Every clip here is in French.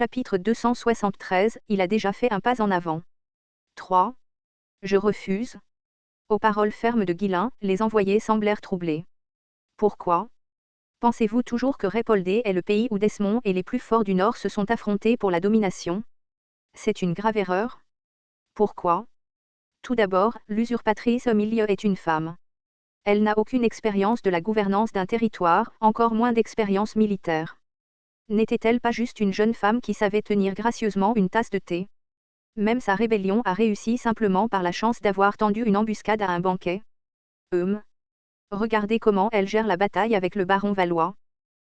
Chapitre 273, il a déjà fait un pas en avant. 3. Je refuse. Aux paroles fermes de Guillain, les envoyés semblèrent troublés. Pourquoi? Pensez-vous toujours que Répoldet est le pays où Desmond et les plus forts du Nord se sont affrontés pour la domination? C'est une grave erreur. Pourquoi? Tout d'abord, l'usurpatrice au milieu est une femme. Elle n'a aucune expérience de la gouvernance d'un territoire, encore moins d'expérience militaire. N'était-elle pas juste une jeune femme qui savait tenir gracieusement une tasse de thé? Même sa rébellion a réussi simplement par la chance d'avoir tendu une embuscade à un banquet. Regardez comment elle gère la bataille avec le baron Valois.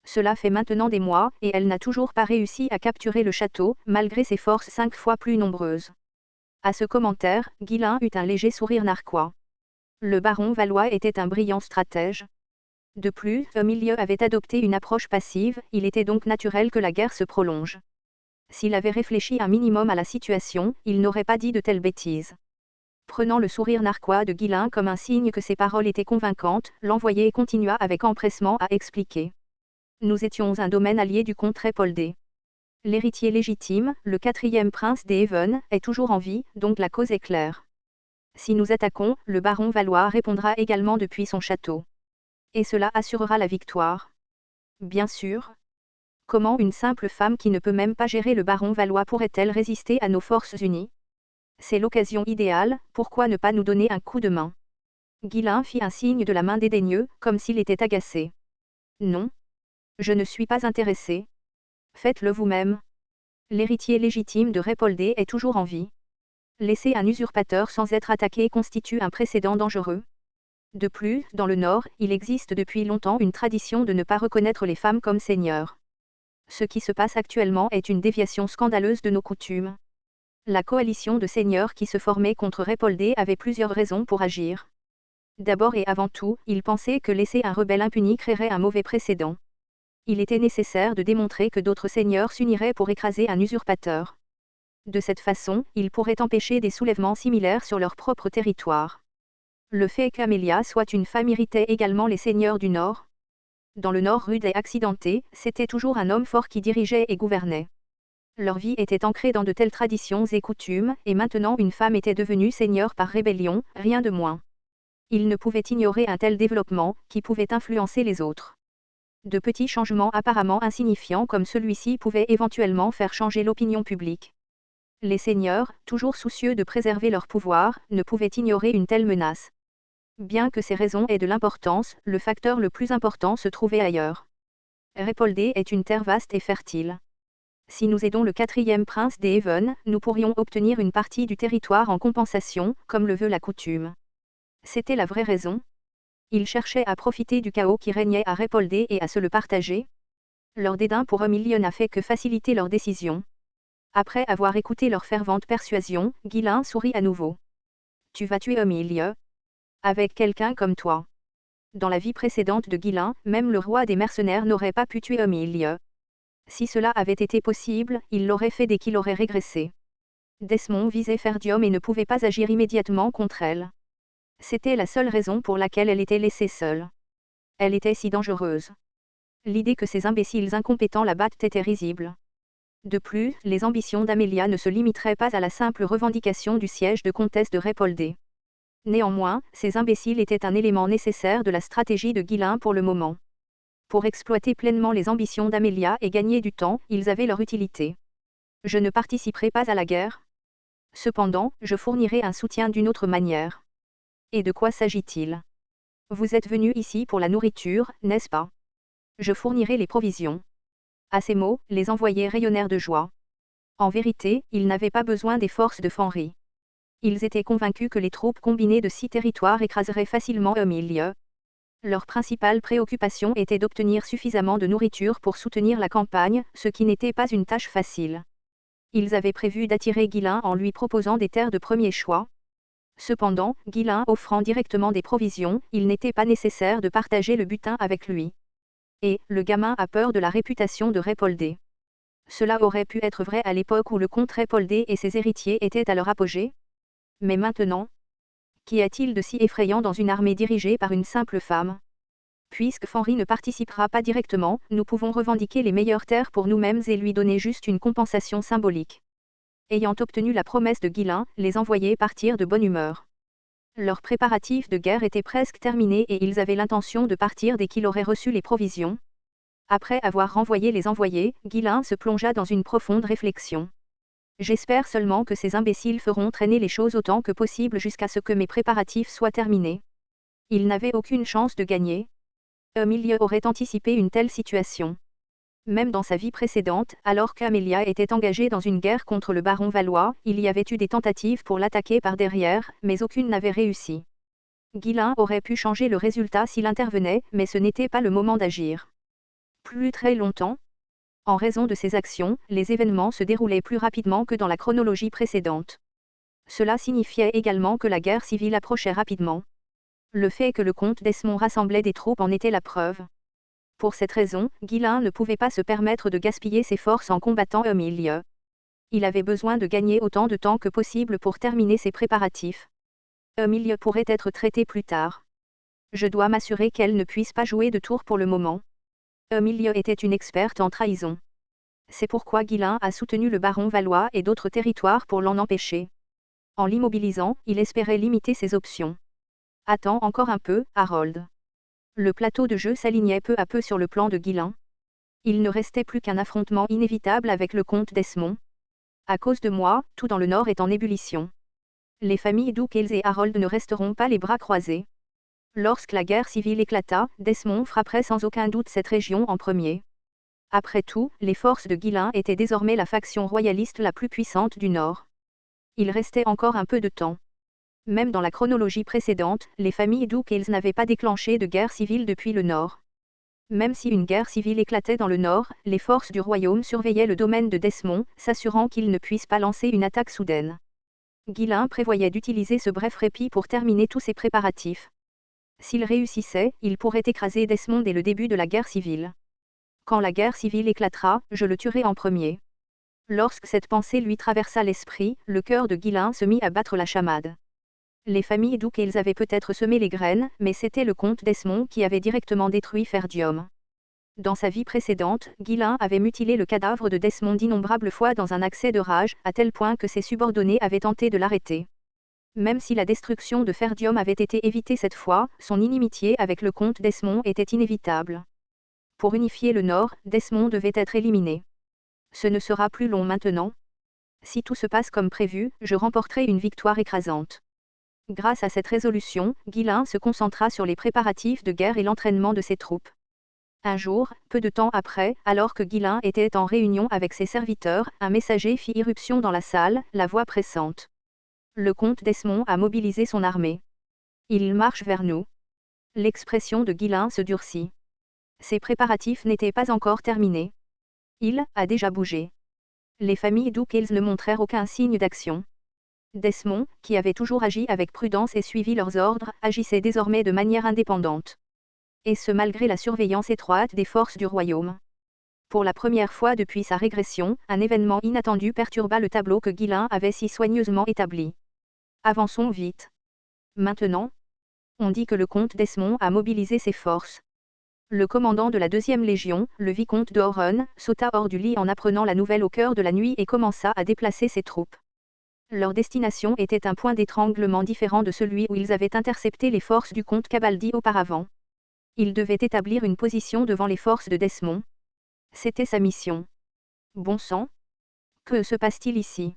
Cela fait maintenant des mois, et elle n'a toujours pas réussi à capturer le château, malgré ses forces 5 fois plus nombreuses. À ce commentaire, Guillain eut un léger sourire narquois. Le baron Valois était un brillant stratège. De plus, au milieu avait adopté une approche passive, il était donc naturel que la guerre se prolonge. S'il avait réfléchi un minimum à la situation, il n'aurait pas dit de telles bêtises. Prenant le sourire narquois de Guillain comme un signe que ses paroles étaient convaincantes, l'envoyé continua avec empressement à expliquer. Nous étions un domaine allié du comte Répoldet. L'héritier légitime, le 4e prince des Even, est toujours en vie, donc la cause est claire. Si nous attaquons, le baron Valois répondra également depuis son château. Et cela assurera la victoire. Bien sûr. Comment une simple femme qui ne peut même pas gérer le baron Valois pourrait-elle résister à nos forces unies? C'est l'occasion idéale, pourquoi ne pas nous donner un coup de main? Guillain fit un signe de la main dédaigneux, comme s'il était agacé. Non. Je ne suis pas intéressé. Faites-le vous-même. L'héritier légitime de Répoldet est toujours en vie. Laisser un usurpateur sans être attaqué constitue un précédent dangereux. De plus, dans le Nord, il existe depuis longtemps une tradition de ne pas reconnaître les femmes comme seigneurs. Ce qui se passe actuellement est une déviation scandaleuse de nos coutumes. La coalition de seigneurs qui se formait contre Répoldet avait plusieurs raisons pour agir. D'abord et avant tout, ils pensaient que laisser un rebelle impuni créerait un mauvais précédent. Il était nécessaire de démontrer que d'autres seigneurs s'uniraient pour écraser un usurpateur. De cette façon, ils pourraient empêcher des soulèvements similaires sur leur propre territoire. Le fait qu'Amélia soit une femme irritait également les seigneurs du Nord. Dans le Nord rude et accidenté, c'était toujours un homme fort qui dirigeait et gouvernait. Leur vie était ancrée dans de telles traditions et coutumes, et maintenant une femme était devenue seigneur par rébellion, rien de moins. Ils ne pouvaient ignorer un tel développement, qui pouvait influencer les autres. De petits changements apparemment insignifiants comme celui-ci pouvaient éventuellement faire changer l'opinion publique. Les seigneurs, toujours soucieux de préserver leur pouvoir, ne pouvaient ignorer une telle menace. Bien que ces raisons aient de l'importance, le facteur le plus important se trouvait ailleurs. Répoldet est une terre vaste et fertile. Si nous aidons le 4e prince des Even, nous pourrions obtenir une partie du territoire en compensation, comme le veut la coutume. C'était la vraie raison. Ils cherchaient à profiter du chaos qui régnait à Répoldet et à se le partager. Leur dédain pour Omilieu n'a fait que faciliter leur décision. Après avoir écouté leur fervente persuasion, Guillain sourit à nouveau. Tu vas tuer Omilieu? Avec quelqu'un comme toi. Dans la vie précédente de Guillain, même le roi des mercenaires n'aurait pas pu tuer Omilieu. Si cela avait été possible, il l'aurait fait dès qu'il aurait régressé. Desmond visait Ferdium et ne pouvait pas agir immédiatement contre elle. C'était la seule raison pour laquelle elle était laissée seule. Elle était si dangereuse. L'idée que ces imbéciles incompétents la battent était risible. De plus, les ambitions d'Amélia ne se limiteraient pas à la simple revendication du siège de comtesse de Répoldet. Néanmoins, ces imbéciles étaient un élément nécessaire de la stratégie de Guillain pour le moment. Pour exploiter pleinement les ambitions d'Amélia et gagner du temps, ils avaient leur utilité. Je ne participerai pas à la guerre. Cependant, je fournirai un soutien d'une autre manière. Et de quoi s'agit-il? Vous êtes venu ici pour la nourriture, n'est-ce pas? Je fournirai les provisions. À ces mots, les envoyés rayonnèrent de joie. En vérité, ils n'avaient pas besoin des forces de Fenry. Ils étaient convaincus que les troupes combinées de 6 territoires écraseraient facilement Omilieu. Leur principale préoccupation était d'obtenir suffisamment de nourriture pour soutenir la campagne, ce qui n'était pas une tâche facile. Ils avaient prévu d'attirer Guillain en lui proposant des terres de premier choix. Cependant, Guillain offrant directement des provisions, il n'était pas nécessaire de partager le butin avec lui. Et, le gamin a peur de la réputation de Répoldet. Cela aurait pu être vrai à l'époque où le comte Répoldet et ses héritiers étaient à leur apogée. Mais maintenant, qu'y a-t-il de si effrayant dans une armée dirigée par une simple femme? Puisque Fenry ne participera pas directement, nous pouvons revendiquer les meilleures terres pour nous-mêmes et lui donner juste une compensation symbolique. Ayant obtenu la promesse de Guilain, les envoyés partirent de bonne humeur. Leurs préparatifs de guerre étaient presque terminés et ils avaient l'intention de partir dès qu'il aurait reçu les provisions. Après avoir renvoyé les envoyés, Guilain se plongea dans une profonde réflexion. J'espère seulement que ces imbéciles feront traîner les choses autant que possible jusqu'à ce que mes préparatifs soient terminés. Il n'avait aucune chance de gagner. Emilie aurait anticipé une telle situation. Même dans sa vie précédente, alors qu'Amelia était engagée dans une guerre contre le baron Valois, il y avait eu des tentatives pour l'attaquer par derrière, mais aucune n'avait réussi. Guilain aurait pu changer le résultat s'il intervenait, mais ce n'était pas le moment d'agir. Plus très longtemps. En raison de ses actions, les événements se déroulaient plus rapidement que dans la chronologie précédente. Cela signifiait également que la guerre civile approchait rapidement. Le fait que le comte d'Esmond rassemblait des troupes en était la preuve. Pour cette raison, Guilain ne pouvait pas se permettre de gaspiller ses forces en combattant Emilie. Il avait besoin de gagner autant de temps que possible pour terminer ses préparatifs. Emilie pourrait être traitée plus tard. Je dois m'assurer qu'elle ne puisse pas jouer de tour pour le moment. Emilie était une experte en trahison. C'est pourquoi Guilain a soutenu le baron Valois et d'autres territoires pour l'en empêcher. En l'immobilisant, il espérait limiter ses options. Attends encore un peu, Harold. Le plateau de jeu s'alignait peu à peu sur le plan de Guilain. Il ne restait plus qu'un affrontement inévitable avec le comte d'Esmond. À cause de moi, tout dans le nord est en ébullition. Les familles Doukels et Harold ne resteront pas les bras croisés. Lorsque la guerre civile éclata, Desmond frapperait sans aucun doute cette région en premier. Après tout, les forces de Guilain étaient désormais la faction royaliste la plus puissante du Nord. Il restait encore un peu de temps. Même dans la chronologie précédente, les familles Doukels n'avaient pas déclenché de guerre civile depuis le Nord. Même si une guerre civile éclatait dans le Nord, les forces du royaume surveillaient le domaine de Desmond, s'assurant qu'il ne puisse pas lancer une attaque soudaine. Guilain prévoyait d'utiliser ce bref répit pour terminer tous ses préparatifs. S'il réussissait, il pourrait écraser Desmond dès le début de la guerre civile. Quand la guerre civile éclatera, je le tuerai en premier. Lorsque cette pensée lui traversa l'esprit, le cœur de Guilain se mit à battre la chamade. Les familles Doukels avaient peut-être semé les graines, mais c'était le comte d'Esmond qui avait directement détruit Ferdium. Dans sa vie précédente, Guilain avait mutilé le cadavre de Desmond d'innombrables fois dans un accès de rage, à tel point que ses subordonnés avaient tenté de l'arrêter. Même si la destruction de Ferdium avait été évitée cette fois, son inimitié avec le comte d'Esmond était inévitable. Pour unifier le Nord, Desmond devait être éliminé. Ce ne sera plus long maintenant. Si tout se passe comme prévu, je remporterai une victoire écrasante. Grâce à cette résolution, Guilain se concentra sur les préparatifs de guerre et l'entraînement de ses troupes. Un jour, peu de temps après, alors que Guilain était en réunion avec ses serviteurs, un messager fit irruption dans la salle, la voix pressante. Le comte d'Esmond a mobilisé son armée. Il marche vers nous. L'expression de Guilain se durcit. Ses préparatifs n'étaient pas encore terminés. Il a déjà bougé. Les familles Doukels ne montrèrent aucun signe d'action. Desmond, qui avait toujours agi avec prudence et suivi leurs ordres, agissait désormais de manière indépendante. Et ce malgré la surveillance étroite des forces du royaume. Pour la première fois depuis sa régression, un événement inattendu perturba le tableau que Guilain avait si soigneusement établi. Avançons vite. Maintenant, on dit que le comte d'Esmond a mobilisé ses forces. Le commandant de la 2e Légion, le vicomte de Horon, sauta hors du lit en apprenant la nouvelle au cœur de la nuit et commença à déplacer ses troupes. Leur destination était un point d'étranglement différent de celui où ils avaient intercepté les forces du comte Cabaldi auparavant. Ils devaient établir une position devant les forces de Desmond. C'était sa mission. Bon sang. Que se passe-t-il ici?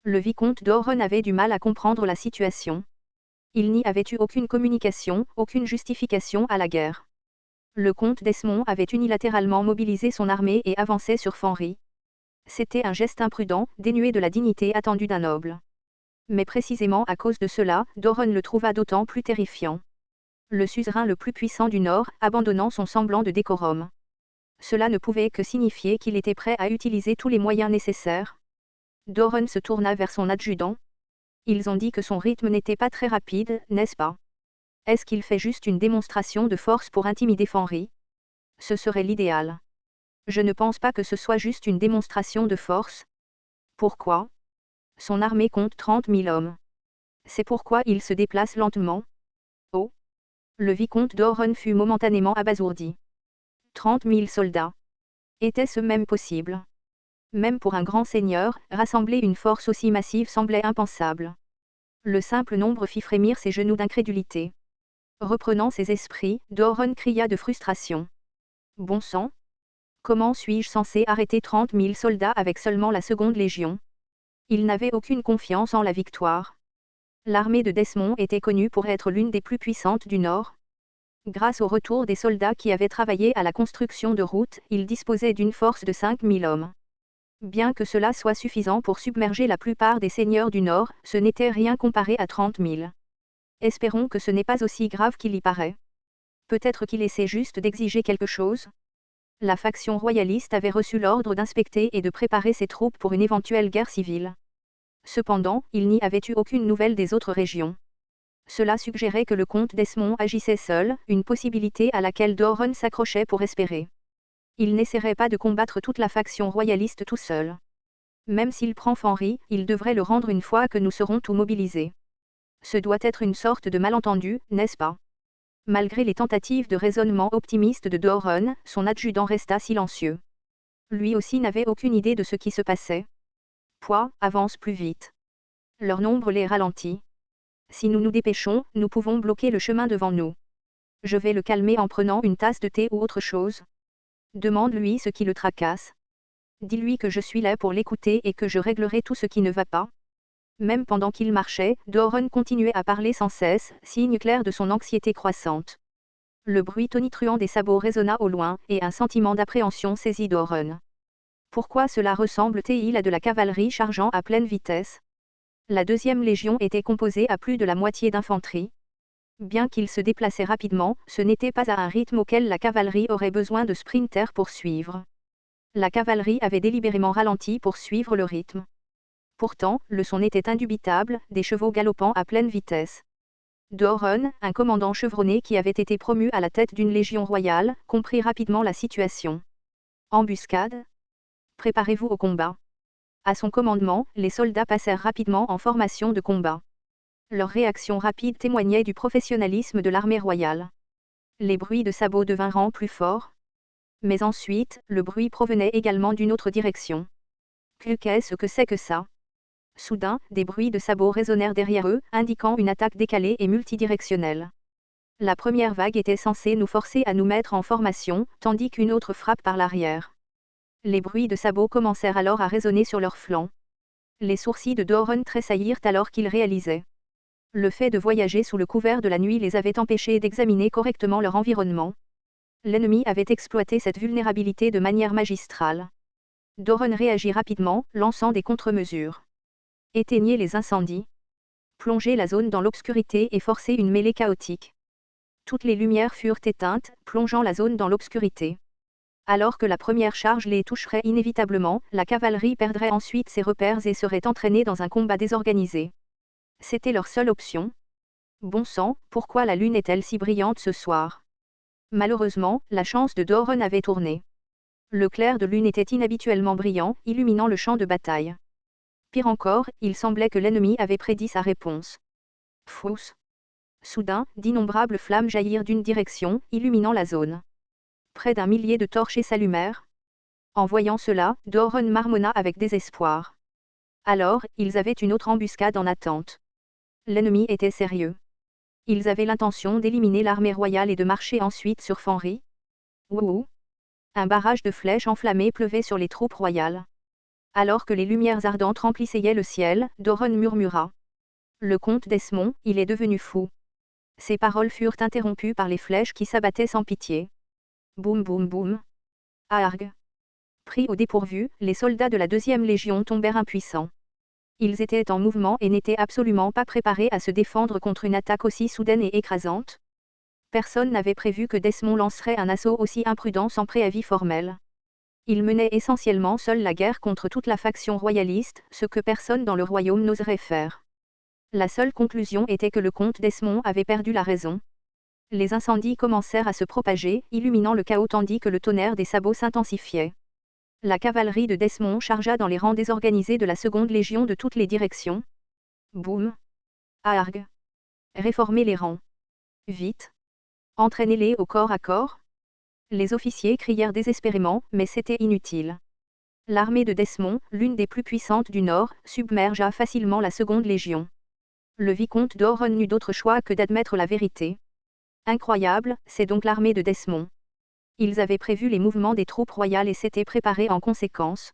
Le vicomte d'Oron avait du mal à comprendre la situation. Il n'y avait eu aucune communication, aucune justification à la guerre. Le comte d'Esmond avait unilatéralement mobilisé son armée et avançait sur Fenry. C'était un geste imprudent, dénué de la dignité attendue d'un noble. Mais précisément à cause de cela, Doron le trouva d'autant plus terrifiant. Le suzerain le plus puissant du Nord, abandonnant son semblant de décorum. Cela ne pouvait que signifier qu'il était prêt à utiliser tous les moyens nécessaires. Doron se tourna vers son adjudant. Ils ont dit que son rythme n'était pas très rapide, n'est-ce pas? Est-ce qu'il fait juste une démonstration de force pour intimider Fenry? Ce serait l'idéal. Je ne pense pas que ce soit juste une démonstration de force. Pourquoi? Son armée compte 30 000 hommes. C'est pourquoi il se déplace lentement. Oh! Le vicomte d'Oron fut momentanément abasourdi. 30 000 soldats. Était-ce même possible? Même pour un grand seigneur, rassembler une force aussi massive semblait impensable. Le simple nombre fit frémir ses genoux d'incrédulité. Reprenant ses esprits, d'Oron cria de frustration. Bon sang! Comment suis-je censé arrêter 30 000 soldats avec seulement la seconde légion? Il n'avait aucune confiance en la victoire. L'armée de Desmond était connue pour être l'une des plus puissantes du Nord. Grâce au retour des soldats qui avaient travaillé à la construction de routes, il disposait d'une force de 5 000 hommes. Bien que cela soit suffisant pour submerger la plupart des seigneurs du Nord, ce n'était rien comparé à 30 000. Espérons que ce n'est pas aussi grave qu'il y paraît. Peut-être qu'il essaie juste d'exiger quelque chose. La faction royaliste avait reçu l'ordre d'inspecter et de préparer ses troupes pour une éventuelle guerre civile. Cependant, il n'y avait eu aucune nouvelle des autres régions. Cela suggérait que le comte Desmond agissait seul, une possibilité à laquelle d'Oron s'accrochait pour espérer. Il n'essaierait pas de combattre toute la faction royaliste tout seul. Même s'il prend Fanry, il devrait le rendre une fois que nous serons tout mobilisés. Ce doit être une sorte de malentendu, n'est-ce pas? Malgré les tentatives de raisonnement optimiste de d'Oron, son adjudant resta silencieux. Lui aussi n'avait aucune idée de ce qui se passait. Poids, avance plus vite. Leur nombre les ralentit. Si nous nous dépêchons, nous pouvons bloquer le chemin devant nous. Je vais le calmer en prenant une tasse de thé ou autre chose. Demande-lui ce qui le tracasse. Dis-lui que je suis là pour l'écouter et que je réglerai tout ce qui ne va pas. Même pendant qu'il marchait, d'Oron continuait à parler sans cesse, signe clair de son anxiété croissante. Le bruit tonitruant des sabots résonna au loin, et un sentiment d'appréhension saisit d'Oron. Pourquoi cela ressemble-t-il à de la cavalerie chargeant à pleine vitesse? La deuxième légion était composée à plus de la moitié d'infanterie. Bien qu'ils se déplaçaient rapidement, ce n'était pas à un rythme auquel la cavalerie aurait besoin de sprinters pour suivre. La cavalerie avait délibérément ralenti pour suivre le rythme. Pourtant, le son était indubitable, des chevaux galopant à pleine vitesse. d'Oron, un commandant chevronné qui avait été promu à la tête d'une légion royale, comprit rapidement la situation. Embuscade? Préparez-vous au combat. À son commandement, les soldats passèrent rapidement en formation de combat. Leur réaction rapide témoignait du professionnalisme de l'armée royale. Les bruits de sabots devinrent plus forts. Mais ensuite, le bruit provenait également d'une autre direction. Qu'est-ce que c'est que ça? Soudain, des bruits de sabots résonnèrent derrière eux, indiquant une attaque décalée et multidirectionnelle. La première vague était censée nous forcer à nous mettre en formation, tandis qu'une autre frappe par l'arrière. Les bruits de sabots commencèrent alors à résonner sur leurs flancs. Les sourcils de d'Oron tressaillirent alors qu'ils réalisaient. Le fait de voyager sous le couvert de la nuit les avait empêchés d'examiner correctement leur environnement. L'ennemi avait exploité cette vulnérabilité de manière magistrale. d'Oron réagit rapidement, lançant des contre-mesures. Éteignez les incendies. Plongez la zone dans l'obscurité et forcez une mêlée chaotique. Toutes les lumières furent éteintes, plongeant la zone dans l'obscurité. Alors que la première charge les toucherait inévitablement, la cavalerie perdrait ensuite ses repères et serait entraînée dans un combat désorganisé. C'était leur seule option. Bon sang, pourquoi la lune est-elle si brillante ce soir? Malheureusement, la chance de d'Oron avait tourné. Le clair de lune était inhabituellement brillant, illuminant le champ de bataille. Pire encore, il semblait que l'ennemi avait prédit sa réponse. Fous. Soudain, d'innombrables flammes jaillirent d'une direction, illuminant la zone. Près d'1 millier de torchers s'allumèrent. En voyant cela, d'Oron marmonna avec désespoir. Alors, ils avaient une autre embuscade en attente. L'ennemi était sérieux. Ils avaient l'intention d'éliminer l'armée royale et de marcher ensuite sur Fanry. Ouh! Un barrage de flèches enflammées pleuvait sur les troupes royales. Alors que les lumières ardentes remplissaient le ciel, d'Oron murmura. Le comte Desmond, il est devenu fou. Ses paroles furent interrompues par les flèches qui s'abattaient sans pitié. Boum boum boum. Arg. Pris au dépourvu, les soldats de la deuxième légion tombèrent impuissants. Ils étaient en mouvement et n'étaient absolument pas préparés à se défendre contre une attaque aussi soudaine et écrasante. Personne n'avait prévu que Desmond lancerait un assaut aussi imprudent sans préavis formel. Il menait essentiellement seul la guerre contre toute la faction royaliste, ce que personne dans le royaume n'oserait faire. La seule conclusion était que le comte Desmond avait perdu la raison. Les incendies commencèrent à se propager, illuminant le chaos tandis que le tonnerre des sabots s'intensifiait. La cavalerie de Desmond chargea dans les rangs désorganisés de la seconde légion de toutes les directions. Boum. Arg. Réformez les rangs. Vite. Entraînez-les au corps à corps. Les officiers crièrent désespérément, mais c'était inutile. L'armée de Desmond, l'une des plus puissantes du Nord, submergea facilement la seconde légion. Le vicomte d'Oron n'eut d'autre choix que d'admettre la vérité. Incroyable, c'est donc l'armée de Desmond. Ils avaient prévu les mouvements des troupes royales et s'étaient préparés en conséquence.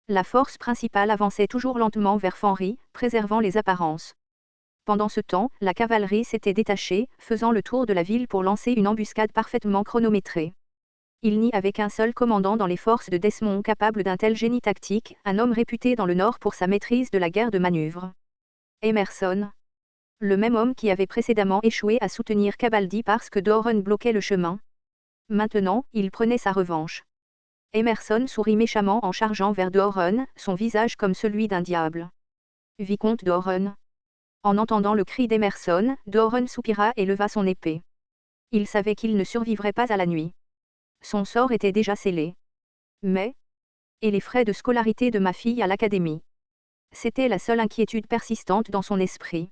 La force principale avançait toujours lentement vers Fenry, préservant les apparences. Pendant ce temps, la cavalerie s'était détachée, faisant le tour de la ville pour lancer une embuscade parfaitement chronométrée. Il n'y avait qu'un seul commandant dans les forces de Desmond capable d'un tel génie tactique, un homme réputé dans le Nord pour sa maîtrise de la guerre de manœuvre. Emerson. Le même homme qui avait précédemment échoué à soutenir Cabaldi parce que Doran bloquait le chemin. Maintenant, il prenait sa revanche. Emerson sourit méchamment en chargeant vers Doran, son visage comme celui d'un diable. Vicomte Doran. En entendant le cri d'Emerson, Doran soupira et leva son épée. Il savait qu'il ne survivrait pas à la nuit. Son sort était déjà scellé. Mais, et les frais de scolarité de ma fille à l'académie? C'était la seule inquiétude persistante dans son esprit.